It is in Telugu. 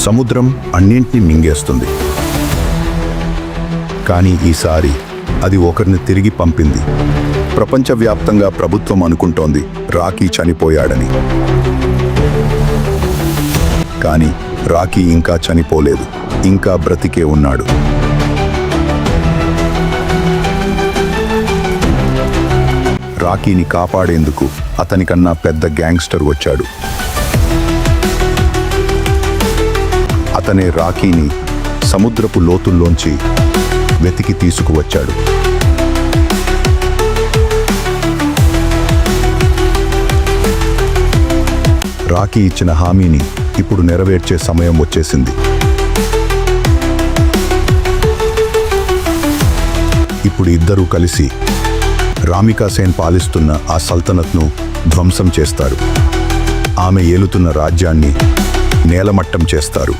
సముద్రం అన్నింటినీ మింగేస్తుంది. కానీ ఈసారి అది ఒకరిని తిరిగి పంపింది. ప్రపంచవ్యాప్తంగా ప్రభుత్వం అనుకుంటోంది రాకీ చనిపోయాడని. కానీ రాకీ ఇంకా చనిపోలేదు, ఇంకా బ్రతికే ఉన్నాడు. రాకీని కాపాడేందుకు అతనికన్నా పెద్ద గ్యాంగ్స్టర్ వచ్చాడు. అతనే రాకీని సముద్రపు లోతుల్లోంచి వెతికి తీసుకువచ్చాడు. రాకీ ఇచ్చిన హామీని ఇప్పుడు నెరవేర్చే సమయం వచ్చేసింది. ఇప్పుడు ఇద్దరూ కలిసి రామికా సేన్ పాలిస్తున్న ఆ సల్తనత్ను ధ్వంసం చేస్తారు. ఆమె ఏలుతున్న రాజ్యాన్ని నేలమట్టం చేస్తారు.